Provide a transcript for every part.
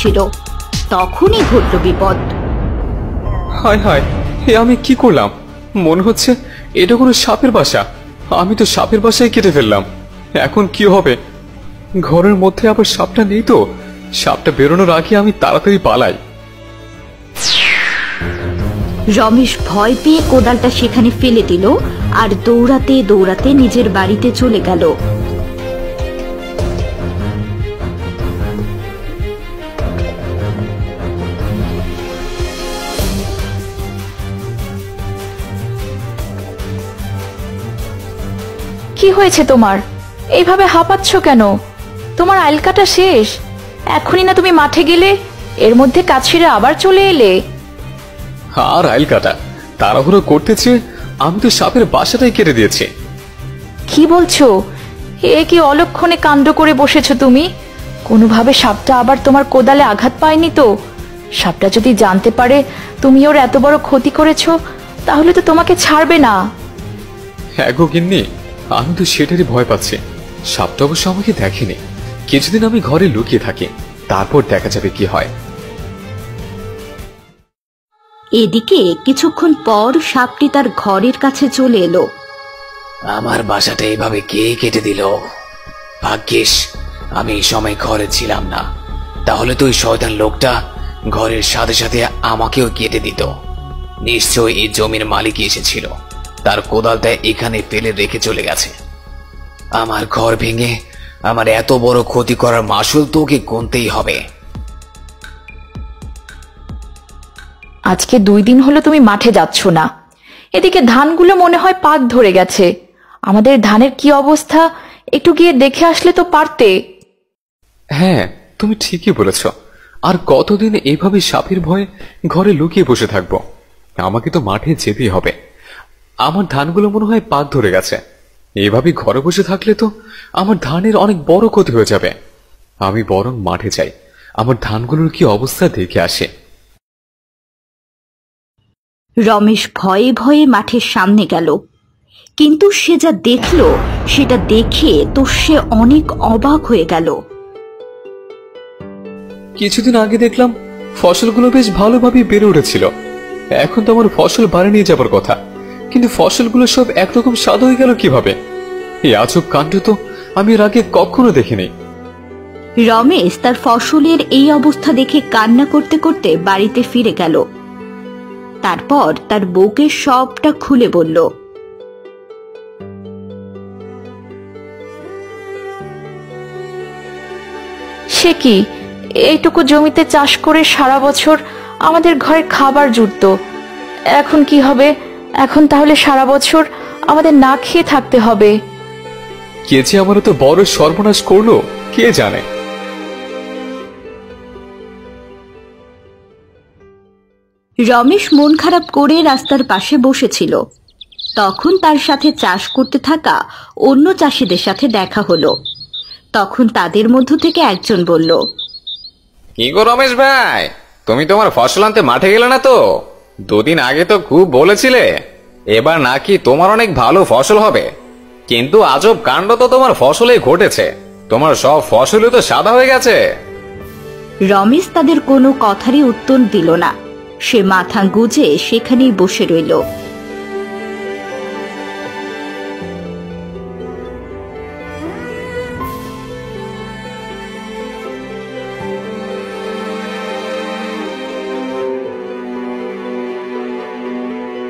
যাচ্ছিল, তখনই ঘটল বিপদ। হায় হায়, এ আমি কি করলাম? মনে হচ্ছে এটা কোনো সাপের বাসা। আমি তো সাপের বাসায় কেটে ফেললাম। এখন কি হবে? ঘরের মধ্যে আবার সাপটা নেই তো? সাপটা বেরোনোর আগে আমি তাড়াতাড়ি পালাই। রমেশ ভয় পেয়ে কোদালটা সেখানে ফেলে দিল আর দৌড়াতে দৌড়াতে নিজের বাড়িতে চলে গেল। কি হয়েছে তোমার? এইভাবে হাঁপাচ্ছ কেন? তোমার আইলকাটা শেষ? এখনই না তুমি মাঠে গেলে, এর মধ্যে কাজ সেরে আবার চলে এলে। আর আইল কাটা তাড়াহুড়ো করতেছে, আমি তো সাপের বাসাটাই কেটে দিয়েছি। কি বলছো? এ কি অলক্ষণে কাণ্ড করে বসেছো তুমি? কোনোভাবে সাপটা আবার তোমার কোদালে আঘাত পায়নি তো? সাপটা যদি জানতে পারে তুমি ওর এত বড় ক্ষতি করেছো, তাহলে তো তোমাকে ছাড়বে না। হ্যাঁ গো গিন্নি, আমি তো সেটারই ভয় পাচ্ছি। সাপটা অবশ্য আমাকে দেখেনি। কিছুদিন আমি ঘরে লুকিয়ে থাকি, তারপর দেখা যাবে কি হয়। এদিকে কিছুক্ষণ পর সাপটি তার ঘরের কাছে চলে এলো। আমার বাসাটা এইভাবে কে কেটে দিল? ভাগ্যিস আমি এই সময় ঘরে ছিলাম না, তাহলে তো ওই শয়তান লোকটা ঘরের সাথে সাথে আমাকেও কেটে দিত। নিশ্চয় এই জমির মালিক এসেছিল, তার কোদালটা এখানে ফেলে রেখে চলে গেছে। আমার ঘর ভেঙে আমার এত বড় ক্ষতি করার মাসুল তো ওকে গুনতেই হবে। আজকে 2 দিন হলো তুমি মাঠে যাচ্ছ না। এদিকে ধানগুলো মনে হয় পাক ধরে গেছে। আমাদের ধানের কি অবস্থা একটু গিয়ে দেখে আসলে তো পারতে। হ্যাঁ, তুমি ঠিকই বলেছ। আর কতদিন এইভাবে সাপের ভয়ে ঘরে লুকিয়ে বসে থাকবো? আমাকে তো মাঠে যেতেই হবে। আমার ধানগুলো মনে হয় পাক ধরে গেছে। এভাবে ঘরে বসে থাকলে তো আমার ধানের অনেক বড় ক্ষতি হয়ে যাবে। আমি বরং মাঠে যাই, আমার ধানগুলোর কি অবস্থা দেখে আসে। রমেশ ভয়ে ভয়ে মাঠের সামনে গেল, কিন্তু সে যা দেখল সেটা দেখে তো সে অনেক অবাক হয়ে গেল। কিছুদিন আগে দেখলাম ফসলগুলো বেশ ভালোভাবে বেড়ে উঠেছিল। এখন তো আমার ফসল বাড়ি নিয়ে যাবার কথা, কিন্তু ফসলগুলো সব একরকম সাদা হয়ে গেল কিভাবে? এই আজব কাণ্ড তো আমি এর আগে কখনো দেখিনি। রমেশ তার ফসলের এই অবস্থা দেখে কান্না করতে করতে বাড়িতে ফিরে গেল। তারপর তার বউকে সবটা খুলে বলল। সে কি, এইটুকু জমিতে চাষ করে সারা বছর আমাদের ঘরে খাবার জুটতো, এখন কি হবে? এখন তাহলে সারা বছর আমাদের না খেয়ে থাকতে হবে। কে যে আমার তো বড় সর্বনাশ করলো কে জানে। রমেশ মন খারাপ করে রাস্তার পাশে বসেছিল। তখন তার সাথে চাষ করতে থাকা অন্য চাষিদের সাথে দেখা হলো। তখন তাদের মধ্য থেকে একজন বলল, কি গো রমেশ ভাই, তুমি তোমার ফসল আনতে মাঠে গেলে না তো? 2 দিন আগে তো খুব বলেছিলে এবার নাকি তোমার অনেক ভালো ফসল হবে, কিন্তু আজব কাণ্ড তো তোমার ফসলেই ঘটেছে। তোমার সব ফসলই তো সাদা হয়ে গেছে। রমেশ তাদের কোনো কথারই উত্তর দিল না। সে মাথা গুজে সেখানেই বসে রইল।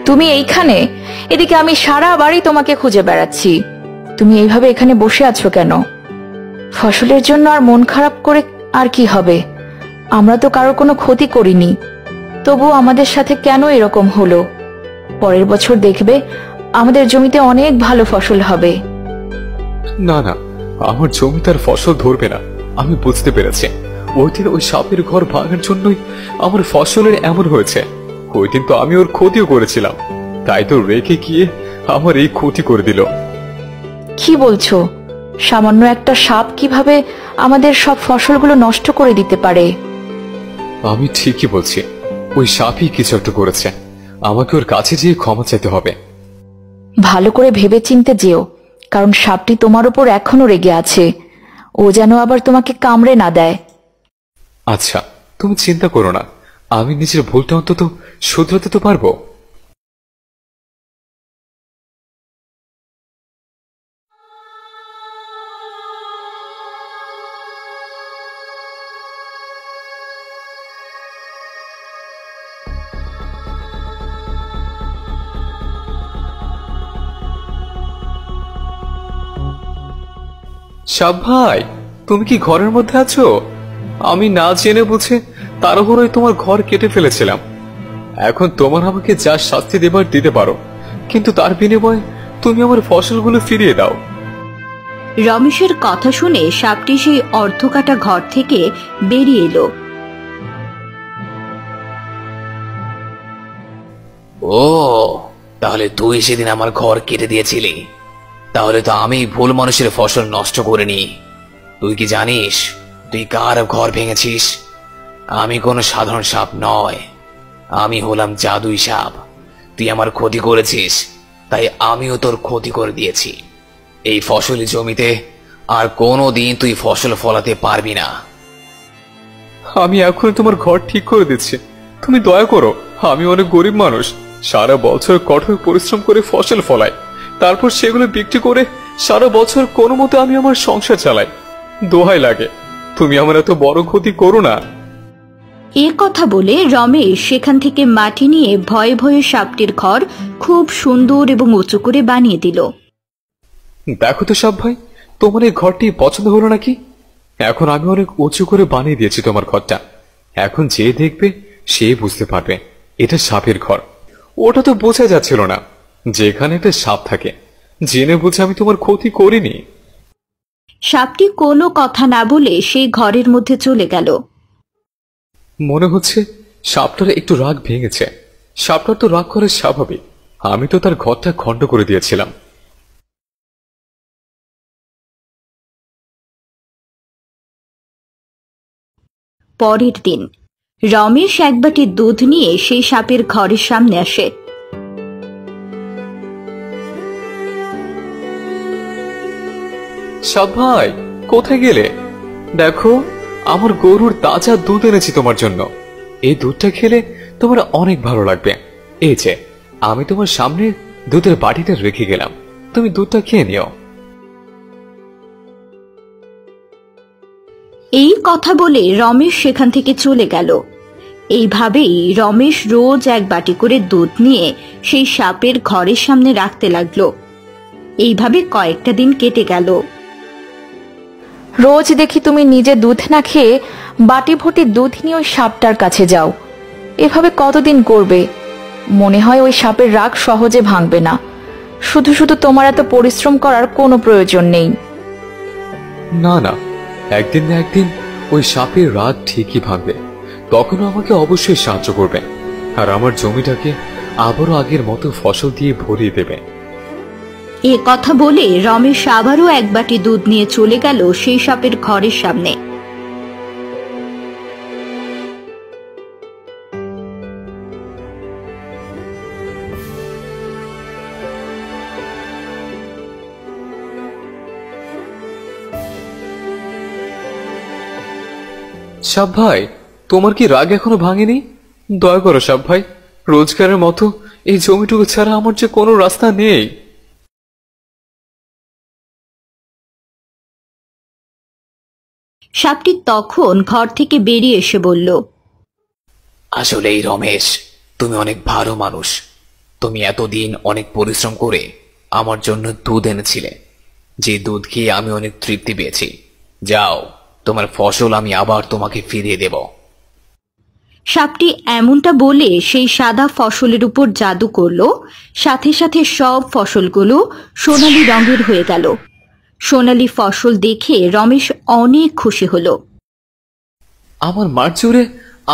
তুমি এইখানে? এদিকে আমি সারা বাড়ি তোমাকে খুঁজে বেড়াচ্ছি। তুমি এইভাবে এখানে বসে আছো কেন? ফসলের জন্য আর মন খারাপ করে আর কি হবে? আমরা তো কারো কোনো ক্ষতি করিনি, তবু আমাদের সাথে কেন এরকম হলো? পরের বছর দেখবে আমাদের জমিতে অনেক ভালো ফসল হবে। না না, আমার জমি তার ফসল ধরবে না। আমি বুঝতে পেরেছি, ওই দিন ওই সাপের ঘর ভাঙার জন্যই আমার ফসলের এমন হয়েছে। ওই দিন তো আমি ওর ক্ষতিও করেছিলাম, তাই তো রেখে গিয়ে আমার এই ক্ষতি করে দিল। কি বলছো? সামান্য একটা সাপ কিভাবে আমাদের সব ফসলগুলো নষ্ট করে দিতে পারে? আমি ঠিকই বলছি, ওই সাপই কিছু একটা করেছে। আমাকে ওর কাছে যেয়ে ক্ষমা চাইতে হবে। ভালো করে ভেবে চিনতে যেও, কারণ সাপটি তোমার উপর এখনো রেগে আছে। ও যেন আবার তোমাকে কামড়ে না দেয়। আচ্ছা, তুমি চিন্তা করো না, আমি নিজের ভুলটা অন্তত শুধরাতে তো পারবো। সাব ভাই, তুমি কি ঘরের মধ্যে আছো? আমি না জেনে বুঝে তাড়াহুড়োয় তোমার ঘর কেটে ফেলেছিলাম। এখন তোমার আমাকে যা শাস্তি দেবার দিতে পারো, কিন্তু তার বিনিময়ে তুমি আমার ফসলগুলো ফিরিয়ে দাও। রমেশের কথা শুনে সাপটি সেই অর্ধকাটা ঘর থেকে বেরিয়ে এলো। ও, তাহলে তুই সেদিন আমার ঘর কেটে দিয়েছিলি। তাহলে তো আমি ভুল মানুষের ফসল নষ্ট করিনি। তুই কি জানিস তুই কার ঘর ভেঙেছিস? আমি কোনো সাধারণ সাপ নয়, আমি হলাম জাদুই সাপ। তুই আমার ক্ষতি করেছিস, তাই আমিও তোর ক্ষতি করে দিয়েছি। এই ফসলি জমিতে আর কোনো দিন তুই ফসল ফলাতে পারবি না। আমি এখন তোমার ঘর ঠিক করে দিচ্ছি, তুমি দয়া করো। আমি অনেক গরিব মানুষ, সারা বছর কঠোর পরিশ্রম করে ফসল ফলাই, তারপর সেগুলো বিক্রি করে সারা বছর কোনো মতে আমি আমার সংসার চালাই। দোহাই লাগে, তুমি আমার এত বড় ক্ষতি করো না। এ কথা বলে রমেশ সেখান থেকে মাটি নিয়ে ভয়ে ভয়ে সাপটির ঘর খুব সুন্দর এবং উঁচু করে বানিয়ে দিল। দেখো তো সাব ভাই, তোমার এই ঘরটি পছন্দ হলো নাকি? এখন আমি অনেক উঁচু করে বানিয়ে দিয়েছি তোমার ঘরটা। এখন যে দেখবে সে বুঝতে পারবে এটা সাপের ঘর। ওটা তো বোঝা যাচ্ছিল না যেখানে একটা সাপ থাকে। জেনে বুঝে আমি তোমার ক্ষতি করিনি। সাপটি কোনো কথা না বলে সেই ঘরের মধ্যে চলে গেল। মনে হচ্ছে সাপটার একটু রাগ ভেঙেছে। সাপটার তো রাগ করা স্বাভাবিক, আমি তো তার ঘরটা খণ্ড করে দিয়েছিলাম। পরের দিন রমেশ এক বাটি দুধ নিয়ে সেই সাপের ঘরের সামনে আসে। সাপ ভাই, কোথায় গেলে? দেখো, আমার গরুর তাজা দুধ এনেছি তোমার জন্য। এই দুধটা খেলে তোমার অনেক ভালো লাগবে। এই যে, আমি তোমার সামনে দুধের বাটিটা রেখে গেলাম, তুমি দুধটা খেয়ে নিও। এই কথা বলে রমেশ সেখান থেকে চলে গেল। এইভাবেই রমেশ রোজ এক বাটি করে দুধ নিয়ে সেই সাপের ঘরের সামনে রাখতে লাগলো। এইভাবে কয়েকটা দিন কেটে গেল। রোজ দেখি তুমি নিজে দুধ না খেয়ে বাটি ভর্তি দুধ নিয়ে ওই সাপটার কাছে যাও। এভাবে কতদিন করবে? মনে হয় ওই সাপের রাগ সহজে ভাঙবে না। শুধু শুধু তোমার এত পরিশ্রম করার কোনো প্রয়োজন নেই। না না, একদিন না একদিন ওই সাপের রাগ ঠিকই ভাঙবে। তখনও আমাকে অবশ্যই সাহায্য করবে, আর আমার জমিটাকে আবারও আগের মতো ফসল দিয়ে ভরিয়ে দেবে। এ কথা বলে রমেশ আবারও এক বাটি দুধ নিয়ে চলে গেল সেই সাপের ঘরের সামনে। সাপ ভাই, তোমার কি রাগ এখনো ভাঙেনি? দয়া করো সাপ ভাই, রোজগারের মতো এই জমিটুকু ছাড়া আমার যে কোনো রাস্তা নেই। সাপটি তখন ঘর থেকে বেরিয়ে এসে বলল, আসলেই রমেশ, তুমি অনেক ভালো মানুষ। তুমি এতদিন অনেক পরিশ্রম করে আমার জন্য দুধ এনেছিলে, যে দুধ খেয়ে আমি অনেক তৃপ্তি পেয়েছি। যাও, তোমার ফসল আমি আবার তোমাকে ফিরিয়ে দেব। সাপটি এমনটা বলে সেই সাদা ফসলের উপর জাদু করলো। সাথে সাথে সব ফসলগুলো সোনালী রঙের হয়ে গেল। সোনালী ফসল দেখে রমেশ অনেক খুশি হলো। আমার মাঠ জুড়ে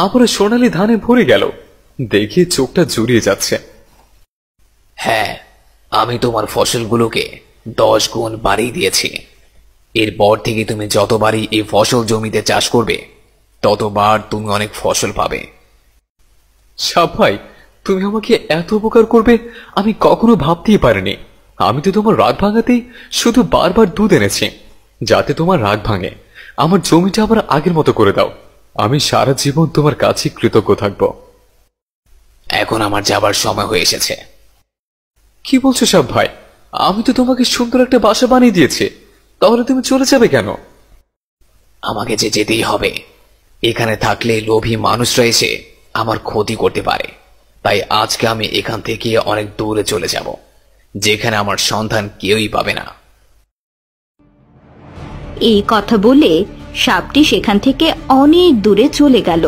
আবার সোনালী ধানে ভরে গেল, দেখে চোখটা জুড়িয়ে যাচ্ছে। হ্যাঁ, আমি তোমার ফসলগুলোকে 10 গুণ বাড়িয়ে দিয়েছি। এরপর থেকে তুমি যতবারই এই ফসল জমিতে চাষ করবে, ততবার তুমি অনেক ফসল পাবে। সাপ ভাই, তুমি আমাকে এত উপকার করবে আমি কখনো ভাবতেই পারিনি। আমি তো তোমার রাগ ভাঙাতেই শুধু বারবার দুধ এনেছি, যাতে তোমার রাগ ভাঙে। আমার জমিটা আবার আগের মতো করে দাও, আমি সারা জীবন তোমার কাছে কৃতজ্ঞ থাকব। এখন আমার যাবার সময় হয়ে এসেছে। কি বলছো সাপ ভাই? আমি তো তোমাকে সুন্দর একটা বাসা বানিয়ে দিয়েছি, তাহলে তুমি চলে যাবে কেন? আমাকে যে যেতেই হবে। এখানে থাকলে লোভী মানুষরা এসে আমার ক্ষতি করতে পারে। তাই আজকে আমি এখান থেকে অনেক দূরে চলে যাব, যেখানে আমার সন্ধান কেউই পাবে না। এই কথা বলে সাপটি সেখান থেকে অনেক দূরে চলে গেল।